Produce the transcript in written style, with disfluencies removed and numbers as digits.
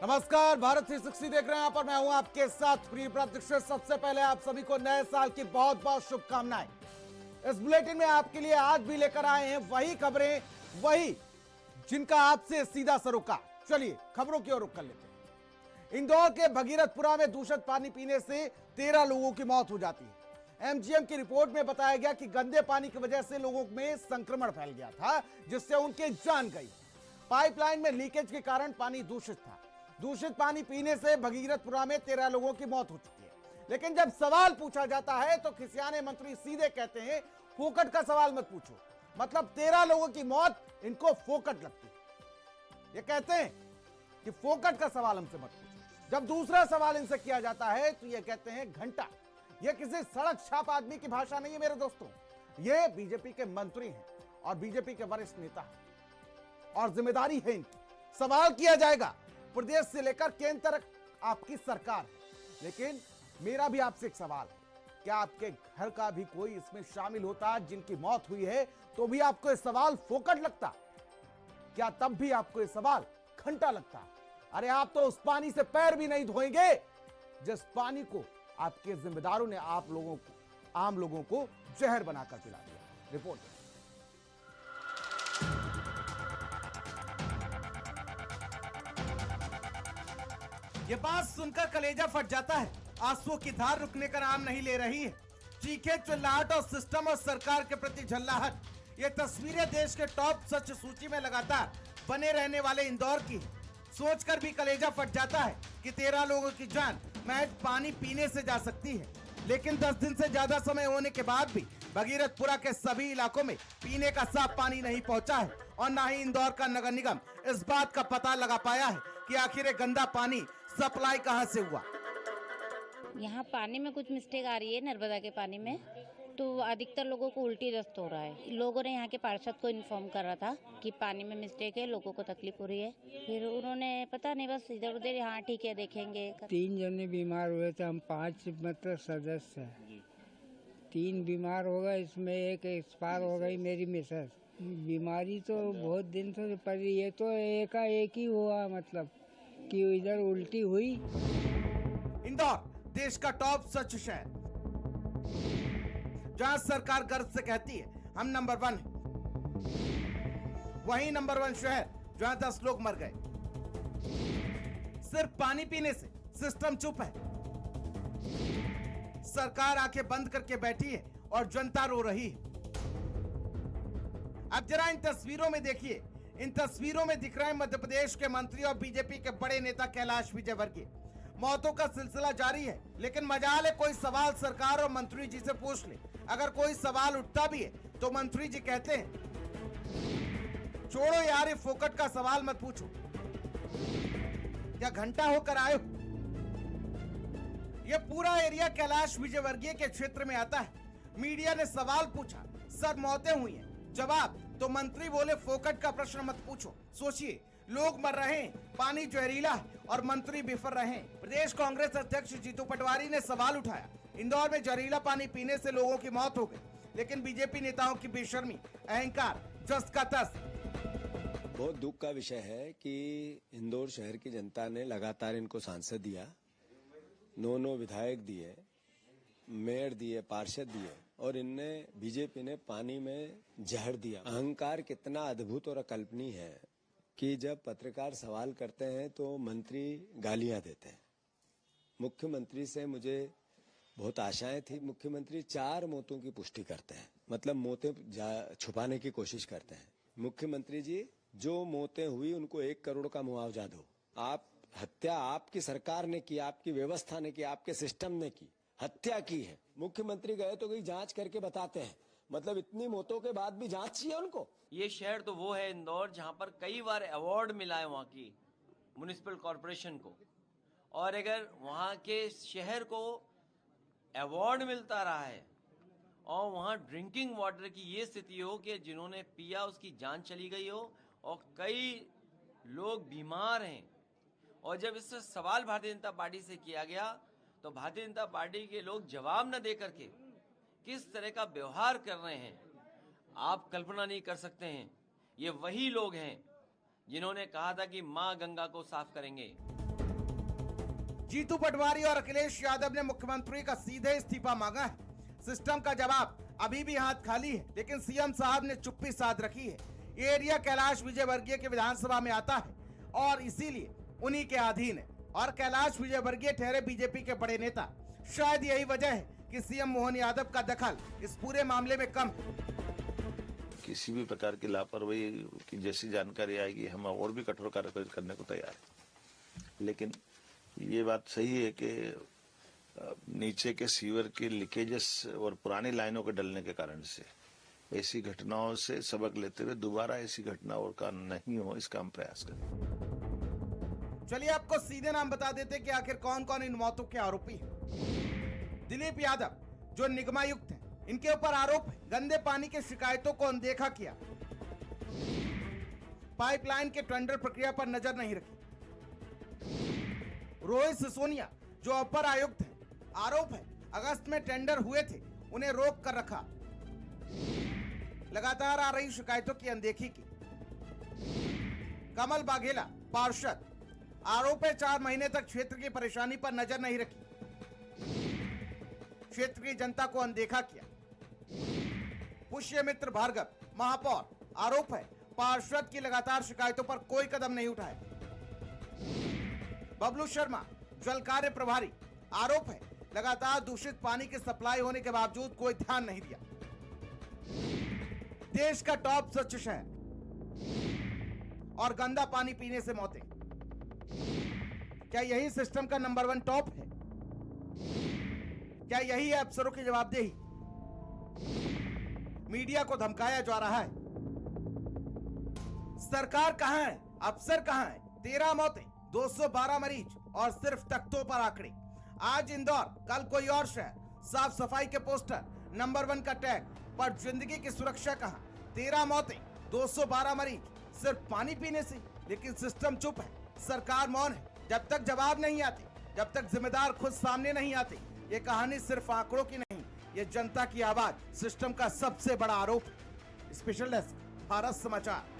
नमस्कार, भारत 360 देख रहे हैं। यहाँ पर मैं हूं आपके साथ प्रिय प्रतिक्षक। सबसे पहले आप सभी को नए साल की बहुत बहुत शुभकामनाएं। इस बुलेटिन में आपके लिए आज भी लेकर आए हैं वही खबरें, वही जिनका आपसे सीधा सरोकार। चलिए खबरों की ओर रुख कर लेते हैं। इंदौर के भगीरथपुरा में दूषित पानी पीने से 13 लोगों की मौत हो जाती है। एमजीएम की रिपोर्ट में बताया गया कि गंदे पानी की वजह से लोगों में संक्रमण फैल गया था, जिससे उनकी जान गई। पाइपलाइन में लीकेज के कारण पानी दूषित था। दूषित पानी पीने से भगीरथपुरा में 13 लोगों की मौत हो चुकी है। लेकिन जब सवाल पूछा जाता है तो खिसियाने मंत्री सीधे कहते हैं, फोकट का सवाल मत पूछो। मतलब 13 लोगों की मौत इनको फोकट लगती है। ये कहते हैं कि फोकट का सवाल हमसे मत पूछो। जब दूसरा सवाल इनसे किया जाता है तो ये कहते हैं घंटा। ये किसी सड़क छाप आदमी की भाषा नहीं है मेरे दोस्तों। ये बीजेपी के मंत्री हैं और बीजेपी के वरिष्ठ नेता हैं और जिम्मेदारी है इनकी। सवाल किया जाएगा प्रदेश से लेकर केंद्र तक आपकी सरकार है। लेकिन मेरा भी आपसे एक सवाल है, क्या आपके घर का भी कोई इसमें शामिल होता जिनकी मौत हुई है तो भी आपको यह सवाल फोकट लगता? क्या तब भी आपको यह सवाल घंटा लगता? अरे आप तो उस पानी से पैर भी नहीं धोएंगे जिस पानी को आपके जिम्मेदारों ने आप लोगों को, आम लोगों को जहर बनाकर पिला दिया। रिपोर्ट। ये बात सुनकर कलेजा फट जाता है। आंसुओं की धार रुकने का नाम नहीं ले रही है। चीखे, चिल्लाहट और सिस्टम और सरकार के प्रति झल्लाहट। ये तस्वीरें देश के टॉप सच सूची में लगातार बने रहने वाले इंदौर की है। सोचकर भी कलेजा फट जाता है कि 13 लोगों की जान महज पानी पीने से जा सकती है। लेकिन 10 दिन से ज्यादा समय होने के बाद भी भगीरथपुरा के सभी इलाकों में पीने का साफ पानी नहीं पहुंचा है और न ही इंदौर का नगर निगम इस बात का पता लगा पाया है कि आखिर गंदा पानी सप्लाई कहां से हुआ। यहाँ पानी में कुछ मिस्टेक आ रही है, नर्मदा के पानी में, तो अधिकतर लोगों को उल्टी दस्त हो रहा है। लोगों ने यहाँ के पार्षद को इन्फॉर्म करा था कि पानी में मिस्टेक है, लोगों को तकलीफ हो रही है। फिर उन्होंने पता नहीं, बस इधर उधर, हाँ ठीक है देखेंगे। 3 जने बीमार हुए थे, हम 5 मतलब सदस्य हैं। 3 बीमार हो गए, इसमें एक एक्सपायर हो गई मेरी मिसेस। बीमारी तो बहुत दिन से, पर ये तो एक ही हुआ, मतलब कि इधर उल्टी हुई। इंदौर देश का टॉप सच शहर, जहां सरकार गर्व से कहती है हम नंबर 1 हैं। वही नंबर 1 शहर जहां 10 लोग मर गए सिर्फ पानी पीने से। सिस्टम चुप है, सरकार आंखें बंद करके बैठी है और जनता रो रही है। अब जरा इन तस्वीरों में देखिए। इन तस्वीरों में दिख रहे हैं मध्य प्रदेश के मंत्री और बीजेपी के बड़े नेता कैलाश विजयवर्गीय। मौतों का सिलसिला जारी है, लेकिन मजाल है कोई सवाल सरकार और मंत्री जी से पूछ ले। अगर कोई सवाल उठता भी है तो मंत्री जी कहते हैं, छोड़ो यार, ये फोकट का सवाल मत पूछो। क्या घंटा होकर आए हो? यह पूरा एरिया कैलाश विजयवर्गीय के क्षेत्र में आता है। मीडिया ने सवाल पूछा, सर मौतें हुई हैं, जवाब तो मंत्री बोले फोकट का प्रश्न मत पूछो। सोचिए, लोग मर रहे हैं, पानी जहरीला है और मंत्री बिफर रहे हैं। प्रदेश कांग्रेस अध्यक्ष जीतू पटवारी ने सवाल उठाया, इंदौर में जहरीला पानी पीने से लोगों की मौत हो गई, लेकिन बीजेपी नेताओं की बेशर्मी, अहंकार, जस का तस। बहुत दुख का विषय है कि इंदौर शहर की जनता ने लगातार इनको सांसद दिया, 9 विधायक दिए, मेयर दिए, पार्षद दिए, और इनने बीजेपी ने पानी में जहर दिया। अहंकार कितना अद्भुत और अकल्पनीय है कि जब पत्रकार सवाल करते हैं तो मंत्री गालियां देते हैं। मुख्यमंत्री से मुझे बहुत आशाएं थी। मुख्यमंत्री 4 मौतों की पुष्टि करते हैं, मतलब मौतें छुपाने की कोशिश करते हैं। मुख्यमंत्री जी, जो मौतें हुई उनको 1 करोड़ का मुआवजा दो। आप हत्या आपकी सरकार ने की, आपकी व्यवस्था ने की, आपके सिस्टम ने की, हत्या की है। मुख्यमंत्री गए तो कोई जांच करके बताते हैं, मतलब इतनी मौतों के बाद भी जांच चाहिए उनको। ये शहर तो वो है इंदौर जहां पर कई बार अवार्ड मिला है वहां की म्युनिसिपल कॉरपोरेशन को, और अगर वहां के शहर को अवार्ड मिलता रहा है और वहां ड्रिंकिंग वाटर की ये स्थिति हो कि जिन्होंने पिया उसकी जान चली गई हो और कई लोग बीमार हैं, और जब इससे सवाल भारतीय जनता पार्टी से किया गया तो भारतीय जनता पार्टी के लोग जवाब न दे करके किस तरह का व्यवहार कर रहे हैं, आप कल्पना नहीं कर सकते हैं। ये वही लोग हैं जिन्होंने कहा था कि मां गंगा को साफ करेंगे। जीतू पटवारी और अखिलेश यादव ने मुख्यमंत्री का सीधे इस्तीफा मांगा है। सिस्टम का जवाब अभी भी हाथ खाली है, लेकिन सीएम साहब ने चुप्पी साध रखी है। ये एरिया कैलाश विजयवर्गीय के विधानसभा में आता है और इसीलिए उन्हीं के अधीन है। और कैलाश विजयवर्गीय ठहरे बीजेपी के बड़े नेता। शायद यही वजह है कि सीएम मोहन यादव का दखल इस पूरे मामले में कम है। किसी भी प्रकार की लापरवाही की जैसी जानकारी आएगी हम और भी कठोर कार्रवाई करने को तैयार है। लेकिन ये बात सही है कि नीचे के सीवर के लीकेजेस और पुरानी लाइनों के डलने के कारण से ऐसी घटनाओं से सबक लेते हुए दोबारा ऐसी घटना और का नहीं हो, इसका हम प्रयास करें। चलिए आपको सीधे नाम बता देते कि आखिर कौन कौन इन मौतों के आरोपी हैं। दिलीप यादव जो निगमायुक्त हैं, इनके ऊपर आरोप है गंदे पानी की शिकायतों को अनदेखा किया, पाइपलाइन के टेंडर प्रक्रिया पर नजर नहीं रखी। रोहित सिसोदिया जो अपर आयुक्त हैं, आरोप है अगस्त में टेंडर हुए थे, उन्हें रोक कर रखा, लगातार आ रही शिकायतों की अनदेखी की। कमल बाघेला पार्षद, आरोप है 4 महीने तक क्षेत्र की परेशानी पर नजर नहीं रखी, क्षेत्र की जनता को अनदेखा किया। पुष्यमित्र भार्गव महापौर, आरोप है पार्षद की लगातार शिकायतों पर कोई कदम नहीं उठाया। बबलू शर्मा जल कार्य प्रभारी, आरोप है लगातार दूषित पानी की सप्लाई होने के बावजूद कोई ध्यान नहीं दिया। देश का टॉप स्वच्छ शहर और गंदा पानी पीने से मौतें, क्या यही सिस्टम का नंबर 1 टॉप है? क्या यही है अफसरों की जवाबदेही? मीडिया को धमकाया जा रहा है। सरकार कहां है, अफसर कहां है? 13 मौतें, 212 मरीज और सिर्फ तख्तों पर आंकड़े। आज इंदौर, कल कोई और शहर, साफ सफाई के पोस्टर, नंबर 1 का टैग, पर जिंदगी की सुरक्षा कहां? 13 मौतें, 212 मरीज, सिर्फ पानी पीने से। लेकिन सिस्टम चुप है, सरकार मौन है। जब तक जवाब नहीं आते, जब तक जिम्मेदार खुद सामने नहीं आते, ये कहानी सिर्फ आंकड़ों की नहीं, ये जनता की आवाज सिस्टम का सबसे बड़ा आरोप है। स्पेशल डेस्क, भारत समाचार।